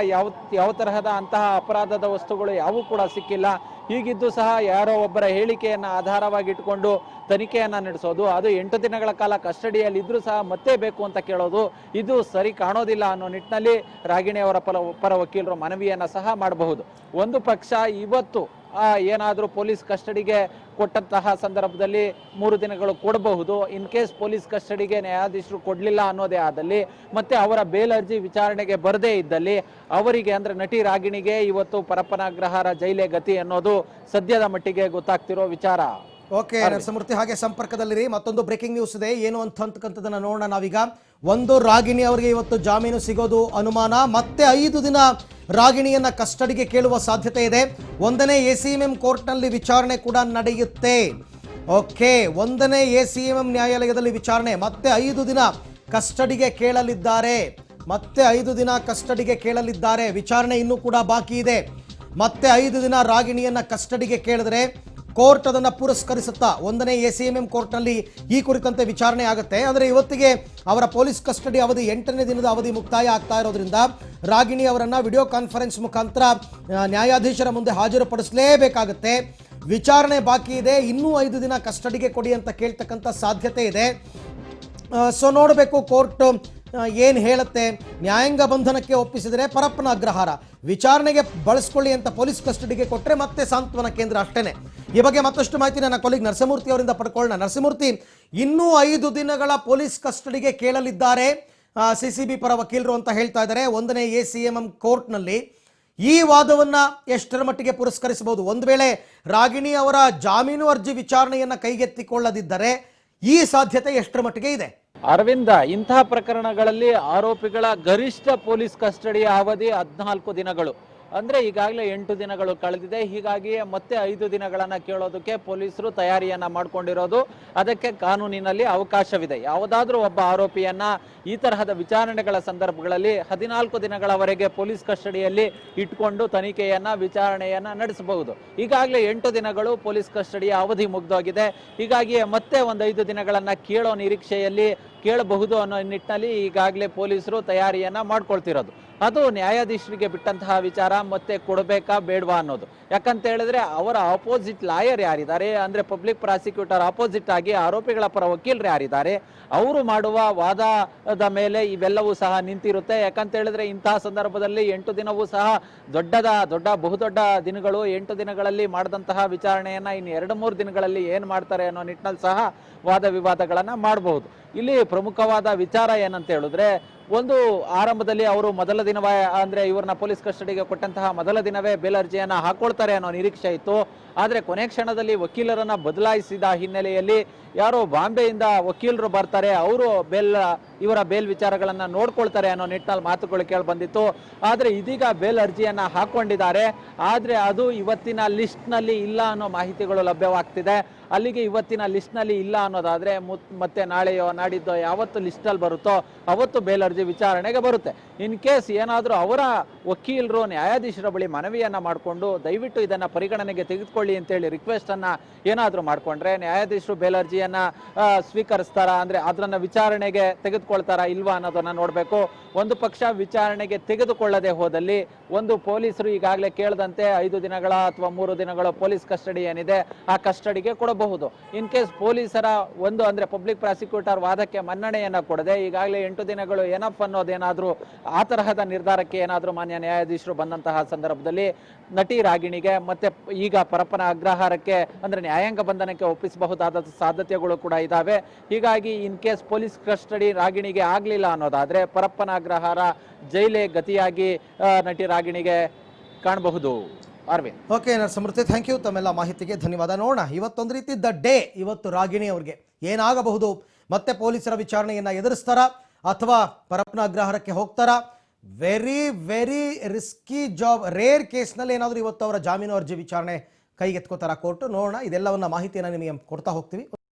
ಯಾವ ತರಹದ ಅಂತಹ ಅಪರಾಧದ ವಸ್ತುಗಳು ಯಾವೂ ಕೂಡ ಸಿಕ್ಕಿಲ್ಲ. ಹೀಗಿದ್ದು ಸಹ ಯಾರೋ ಒಬ್ಬರ ಹೇಳಿಕೆಯನ್ನ ಆಧಾರವಾಗಿ ಇಟ್ಕೊಂಡು ತನಿಖೆಯನ್ನ ನಡೆಸೋದು, ಅದು 8 ದಿನಗಳ ಕಾಲ ಕಸ್ಟಡಿಯಲ್ಲಿ ಇದ್ರೂ ಸಹ ಮತ್ತೆ ಬೇಕು ಅಂತ ಕೇಳೋದು, ಇದು ಸರಿ ಕಾಣೋದಿಲ್ಲ ಅನ್ನೋ ನಿಟ್ಟಿನಲ್ಲಿ ರಾಗಿಣಿ ಅವರ ಪರ ವಕೀಲರು ಮನವಿಯನ್ನ ಸಹ ಮಾಡಬಹುದು. ಒಂದು ಪಕ್ಷ ಇವತ್ತು ಏನಾದರೂ ಪೊಲೀಸ್ ಕಸ್ಟಡಿಗೆ ಕೊಟ್ಟಂತಹ ಸಂದರ್ಭದಲ್ಲಿ 3 ದಿನಗಳು ಕೊಡಬಹುದು. ಇನ್ ಕೇಸ್ ಪೊಲೀಸ್ ಕಸ್ಟಡಿಗೆ ನ್ಯಾಯಾಧೀಶರು ಕೊಡಲಿಲ್ಲ ಅನ್ನೋದೇ ಆದಲ್ಲಿ, ಮತ್ತೆ ಅವರ ಬೇಲ್ ಅರ್ಜಿ ವಿಚಾರಣೆಗೆ ಬರದೇ ಇದ್ದಲ್ಲಿ ಅವರಿಗೆ ಅಂದ್ರೆ ನಟಿ ರಾಗಿಣಿಗೆ ಇವತ್ತು ಪರಪ್ಪನಾಗ್ರಹಾರ ಜೈಲೇ ಗತಿ ಅನ್ನೋದು ಸದ್ಯದ ಮಟ್ಟಿಗೆ ಗೊತ್ತಾಗ್ತಿರೋ ವಿಚಾರ. ಓಕೆ ನರಸಿಂಹಮೂರ್ತಿ, ಹಾಗೆ ಸಂಪರ್ಕದಲ್ಲಿರಿ. ಮತ್ತೊಂದು ಬ್ರೇಕಿಂಗ್ ನ್ಯೂಸ್ ಇದೆ, ಏನು ಅಂತಕ್ಕಂಥದ್ದನ್ನ ನೋಡೋಣ ನಾವೀಗ. ಒಂದು, ರಾಗಿಣಿ ಅವರಿಗೆ ಇವತ್ತು ಜಾಮೀನು ಸಿಗೋದು ಅನುಮಾನ. ಮತ್ತೆ 5 ದಿನ ರಾಗಿಣಿಯನ್ನ ಕಸ್ಟಡಿಗೆ ಕೇಳುವ ಸಾಧ್ಯತೆ ಇದೆ. 1ನೇ ACMM ಕೋರ್ಟ್ನಲ್ಲಿ ವಿಚಾರಣೆ ಕೂಡ ನಡೆಯುತ್ತೆ. ಓಕೆ, 1ನೇ ACMM ನ್ಯಾಯಾಲಯದಲ್ಲಿ ವಿಚಾರಣೆ. ಮತ್ತೆ 5 ದಿನ ಕಸ್ಟಡಿಗೆ ಕೇಳಲಿದ್ದಾರೆ. ವಿಚಾರಣೆ ಇನ್ನೂ ಕೂಡ ಬಾಕಿ ಇದೆ. ಮತ್ತೆ 5 ದಿನ ರಾಗಿಣಿಯನ್ನ ಕಸ್ಟಡಿಗೆ ಕೇಳಿದ್ರೆ ಕೋರ್ಟ್ ಅದನ್ನು ಪುರಸ್ಕರಿಸುತ್ತಾ 1ನೇ ACMM ಕೋರ್ಟ್ನಲ್ಲಿ ಈ ಕುರಿತಂತೆ ವಿಚಾರಣೆ ಆಗುತ್ತೆ. ಆದರೆ ಇವತ್ತಿಗೆ ಅವರ ಪೊಲೀಸ್ ಕಸ್ಟಡಿ ಅವಧಿ 8ನೇ ದಿನದ ಅವಧಿ ಮುಕ್ತಾಯ ಆಗ್ತಾ ಇರೋದ್ರಿಂದ ರಾಗಿಣಿ ಅವರನ್ನು ವಿಡಿಯೋ ಕಾನ್ಫರೆನ್ಸ್ ಮುಖಾಂತರ ನ್ಯಾಯಾಧೀಶರ ಮುಂದೆ ಹಾಜರುಪಡಿಸಲೇಬೇಕಾಗುತ್ತೆ. ವಿಚಾರಣೆ ಬಾಕಿ ಇದೆ. ಇನ್ನೂ 5 ದಿನ ಕಸ್ಟಡಿಗೆ ಕೊಡಿ ಅಂತ ಕೇಳ್ತಕ್ಕಂಥ ಸಾಧ್ಯತೆ ಇದೆ. ಸೊ ನೋಡಬೇಕು ಕೋರ್ಟ್ ಏನು ಹೇಳುತ್ತೆ. ನ್ಯಾಯಾಂಗ ಬಂಧನಕ್ಕೆ ಒಪ್ಪಿಸಿದರೆ ಪರಪ್ಪನ ಅಗ್ರಹಾರ, ವಿಚಾರಣೆಗೆ ಬಳಸ್ಕೊಳ್ಳಿ ಅಂತ ಪೊಲೀಸ್ ಕಸ್ಟಡಿಗೆ ಕೊಟ್ಟರೆ ಮತ್ತೆ ಸಾಂತ್ವನ ಕೇಂದ್ರ ಅಷ್ಟೇನೆ. ಈ ಬಗ್ಗೆ ಮತ್ತಷ್ಟು ಮಾಹಿತಿ ನನ್ನ ಕೊಲೀಗ್ ನರಸಿಂಹಮೂರ್ತಿ ಅವರಿಂದ ಪಡ್ಕೊಳ್ಳೋಣ. ನರಸಿಂಹಮೂರ್ತಿ, ಇನ್ನೂ 5 ದಿನಗಳ ಪೊಲೀಸ್ ಕಸ್ಟಡಿಗೆ ಕೇಳಲಿದ್ದಾರೆ CCB ಪರ ವಕೀಲರು ಅಂತ ಹೇಳ್ತಾ ಇದ್ದಾರೆ 1ನೇ ACMM ಕೋರ್ಟ್ನಲ್ಲಿ. ಈ ವಾದವನ್ನು ಎಷ್ಟರ ಮಟ್ಟಿಗೆ ಪುರಸ್ಕರಿಸಬಹುದು? ಒಂದು ವೇಳೆ ರಾಗಿಣಿ ಅವರ ಜಾಮೀನು ಅರ್ಜಿ ವಿಚಾರಣೆಯನ್ನು ಕೈಗೆತ್ತಿಕೊಳ್ಳದಿದ್ದರೆ ಈ ಸಾಧ್ಯತೆ ಎಷ್ಟರ ಮಟ್ಟಿಗೆ ಇದೆ? ಅರವಿಂದ, ಇಂತಹ ಪ್ರಕರಣಗಳಲ್ಲಿ ಆರೋಪಿಗಳ ಗರಿಷ್ಠ ಪೊಲೀಸ್ ಕಸ್ಟಡಿಯ ಅವಧಿ 14 ದಿನಗಳು. ಅಂದ್ರೆ ಈಗಾಗಲೇ 8 ದಿನಗಳು ಕಳೆದಿದೆ. ಹೀಗಾಗಿ ಮತ್ತೆ 5 ದಿನಗಳನ್ನ ಕೇಳೋದಕ್ಕೆ ಪೊಲೀಸರು ತಯಾರಿಯನ್ನ ಮಾಡ್ಕೊಂಡಿರೋದು. ಅದಕ್ಕೆ ಕಾನೂನಿನಲ್ಲಿ ಅವಕಾಶವಿದೆ. ಯಾವುದಾದ್ರೂ ಒಬ್ಬ ಆರೋಪಿಯನ್ನ ಈ ತರಹದ ವಿಚಾರಣೆಗಳ ಸಂದರ್ಭಗಳಲ್ಲಿ 14 ದಿನಗಳವರೆಗೆ ಪೊಲೀಸ್ ಕಸ್ಟಡಿಯಲ್ಲಿ ಇಟ್ಕೊಂಡು ತನಿಖೆಯನ್ನ ವಿಚಾರಣೆಯನ್ನ ನಡೆಸಬಹುದು. ಈಗಾಗಲೇ 8 ದಿನಗಳು ಪೊಲೀಸ್ ಕಸ್ಟಡಿಯ ಅವಧಿ ಮುಗಿದೋಗಿದೆ. ಹೀಗಾಗಿ ಮತ್ತೆ ಒಂದು 5 ದಿನಗಳನ್ನ ಕೇಳೋ ನಿರೀಕ್ಷೆಯಲ್ಲಿ ಕೇಳಬಹುದು ಅನ್ನೋ ನಿಟ್ಟಿನಲ್ಲಿ ಈಗಾಗಲೇ ಪೊಲೀಸರು ತಯಾರಿಯನ್ನ ಮಾಡ್ಕೊಳ್ತಿರೋದು. ಅದು ನ್ಯಾಯಾಧೀಶರಿಗೆ ಬಿಟ್ಟಂತಹ ವಿಚಾರ. ಮತ್ತೆ ಕೊಡಬೇಕಾ ಬೇಡವಾ ಅನ್ನೋದು. ಯಾಕಂತ ಹೇಳಿದ್ರೆ ಅವರ ಆಪೋಸಿಟ್ ಲಾಯರ್ ಯಾರಿದ್ದಾರೆ, ಅಂದ್ರೆ ಪಬ್ಲಿಕ್ ಪ್ರಾಸಿಕ್ಯೂಟರ್ ಆಪೋಸಿಟ್ ಆಗಿ ಆರೋಪಿಗಳ ಪರ ವಕೀಲರು ಯಾರಿದ್ದಾರೆ, ಅವರು ಮಾಡುವ ವಾದದ ಮೇಲೆ ಇವೆಲ್ಲವೂ ಸಹ ನಿಂತಿರುತ್ತೆ. ಯಾಕಂತ ಹೇಳಿದ್ರೆ ಇಂತಹ ಸಂದರ್ಭದಲ್ಲಿ 8 ದಿನವೂ ಸಹ ಬಹುದೊಡ್ಡ ದಿನಗಳು. 8 ದಿನಗಳಲ್ಲಿ ಮಾಡಿದಂತಹ ವಿಚಾರಣೆಯನ್ನ ಇನ್ನು 2-3 ದಿನಗಳಲ್ಲಿ ಏನ್ ಮಾಡ್ತಾರೆ ಅನ್ನೋ ನಿಟ್ಟಿನಲ್ಲಿ ಸಹ ವಾದ ವಿವಾದಗಳನ್ನ ಮಾಡಬಹುದು. ಇಲ್ಲಿ ಪ್ರಮುಖವಾದ ವಿಚಾರ ಏನಂತ ಹೇಳಿದ್ರೆ, ಒಂದು ಆರಂಭದಲ್ಲಿ ಅವರು ಮೊದಲ ದಿನವೇ ಅಂದ್ರೆ ಇವ್ರನ್ನ ಪೊಲೀಸ್ ಕಸ್ಟಡಿಗೆ ಕೊಟ್ಟಂತಹ ಮೊದಲ ದಿನವೇ ಬೇಲ್ ಅರ್ಜಿಯನ್ನ ಹಾಕೊಳ್ತಾರೆ ಅನ್ನೋ ನಿರೀಕ್ಷೆ ಇತ್ತು. ಆದ್ರೆ ಕೊನೆ ಕ್ಷಣದಲ್ಲಿ ವಕೀಲರನ್ನ ಬದಲಾಯಿಸಿದ ಹಿನ್ನೆಲೆಯಲ್ಲಿ ಯಾರೋ ಬಾಂಬೆಯಿಂದ ವಕೀಲರು ಬರ್ತಾರೆ, ಅವರು ಇವರ ಬೇಲ್ ವಿಚಾರಗಳನ್ನ ನೋಡ್ಕೊಳ್ತಾರೆ ಅನ್ನೋ ನಿಟ್ಟಿನಲ್ಲಿ ಮಾತುಗಳು ಕೇಳಿ ಬಂದಿತ್ತು. ಆದ್ರೆ ಇದೀಗ ಬೇಲ್ ಅರ್ಜಿಯನ್ನ ಹಾಕೊಂಡಿದ್ದಾರೆ. ಆದ್ರೆ ಅದು ಇವತ್ತಿನ ಲಿಸ್ಟ್ ನಲ್ಲಿ ಇಲ್ಲ ಅನ್ನೋ ಮಾಹಿತಿಗಳು ಲಭ್ಯವಾಗ್ತಿದೆ. ಅಲ್ಲಿಗೆ ಇವತ್ತಿನ ಲಿಸ್ಟ್ ನಲ್ಲಿ ಇಲ್ಲ ಅನ್ನೋದಾದ್ರೆ ಮತ್ತೆ ನಾಳೆಯೋ ನಾಡಿದ್ದೋ ಯಾವತ್ತು ಲಿಸ್ಟ್ ಅಲ್ಲಿ ಬರುತ್ತೋ ಅವತ್ತು ಬೇಲ್ ಅರ್ಜಿ ವಿಚಾರಣೆಗೆ ಬರುತ್ತೆ. ಇನ್ ಕೇಸ್ ಏನಾದರೂ ಅವರ ವಕೀಲರು ನ್ಯಾಯಾಧೀಶರ ಬಳಿ ಮನವಿಯನ್ನ ಮಾಡಿಕೊಂಡು ದಯವಿಟ್ಟು ಇದನ್ನ ಪರಿಗಣನೆಗೆ ತೆಗೆದುಕೊಳ್ಳಿ ಅಂತೇಳಿ ರಿಕ್ವೆಸ್ಟ್ ಅನ್ನ ಏನಾದರೂ ಮಾಡ್ಕೊಂಡ್ರೆ ನ್ಯಾಯಾಧೀಶರು ಬೇಲ್ ಅರ್ಜಿಯನ್ನ ಸ್ವೀಕರಿಸ್ತಾರ, ಅಂದ್ರೆ ಅದನ್ನ ವಿಚಾರಣೆಗೆ ತೆಗೆದುಕೊಳ್ತಾರಾ ಇಲ್ವಾ ಅನ್ನೋದನ್ನ ನೋಡ್ಬೇಕು. ಒಂದು ಪಕ್ಷ ವಿಚಾರಣೆಗೆ ತೆಗೆದುಕೊಳ್ಳದೆ ಹೋದಲ್ಲಿ ಒಂದು ಪೊಲೀಸರು ಈಗಾಗಲೇ ಕೇಳದಂತೆ 5 ದಿನಗಳ ಅಥವಾ 3 ದಿನಗಳ ಪೊಲೀಸ್ ಕಸ್ಟಡಿ ಏನಿದೆ ಆ ಕಸ್ಟಡಿಗೆ ಕೊಡಬಹುದು. ಇನ್ ಕೇಸ್ ಪೊಲೀಸರ ಅಂದ್ರೆ ಪಬ್ಲಿಕ್ ಪ್ರಾಸಿಕ್ಯೂಟರ್ ವಾದಕ್ಕೆ ಮನ್ನಣೆಯನ್ನ ಕೊಡದೆ ಈಗಾಗಲೇ 8 ದಿನಗಳು ಏನಫ್ ಅನ್ನೋದೇನಾದ್ರೂ ಆ ತರಹದ ನಿರ್ಧಾರಕ್ಕೆ ಏನಾದ್ರೂ ಮಾನ್ಯ ನ್ಯಾಯಾಧೀಶರು ಬಂದಂತಹ ಸಂದರ್ಭದಲ್ಲಿ ನಟಿ ರಾಗಿಣಿಗೆ ಮತ್ತೆ ಈಗ ಪರಪ್ಪನ ಅಗ್ರಹಾರಕ್ಕೆ ಅಂದ್ರೆ ನ್ಯಾಯಾಂಗ ಬಂಧನಕ್ಕೆ ಒಪ್ಪಿಸಬಹುದಾದ ಸಾಧ್ಯತೆಗಳು ಕೂಡ ಇದಾವೆ. ಹೀಗಾಗಿ ಇನ್ ಕೇಸ್ ಪೊಲೀಸ್ ಕಸ್ಟಡಿ ರಾಗಿಣಿಗೆ ಆಗ್ಲಿಲ್ಲ ಅನ್ನೋದಾದ್ರೆ ಪರಪ್ಪನ ಅಗ್ರಹಾರ ಜೈಲೇ ಗತಿಯಾಗಿ ನಟಿ ರಾಗಿಣಿಗೆ ಕಾಣಬಹುದು. Arvind. Okay Narasamurthy, thank you. ತಮ್ಮೆಲ್ಲ ಮಾಹಿತಿಗೆ ಧನ್ಯವಾದ. ನೋಡೋಣ ಇವತ್ತೊಂದು ರೀತಿ ದ ಡೇ. ಇವತ್ತು ರಾಗಿಣಿ ಅವ್ರಿಗೆ ಏನಾಗಬಹುದು? ಮತ್ತೆ ಪೊಲೀಸರ ವಿಚಾರಣೆಯನ್ನ ಎದುರಿಸ್ತಾರಾ ಅಥವಾ ಪರಪ್ಪನ ಅಗ್ರಹಾರಕ್ಕೆ ಹೋಗ್ತಾರಾ? Very very risky job. Rare ಕೇಸ್ನಲ್ಲಿ ಏನಾದರೂ ಇವತ್ತು ಅವರ ಜಾಮೀನು ಅರ್ಜಿ ವಿಚಾರಣೆ ಕೈಗೆತ್ಕೋತಾರ ಕೋರ್ಟ್. ನೋಡೋಣ. ಇದೆಲ್ಲವನ್ನ ಮಾಹಿತಿಯನ್ನು ನಿಮಗೆ ಕೊಡ್ತಾ ಹೋಗ್ತೀವಿ.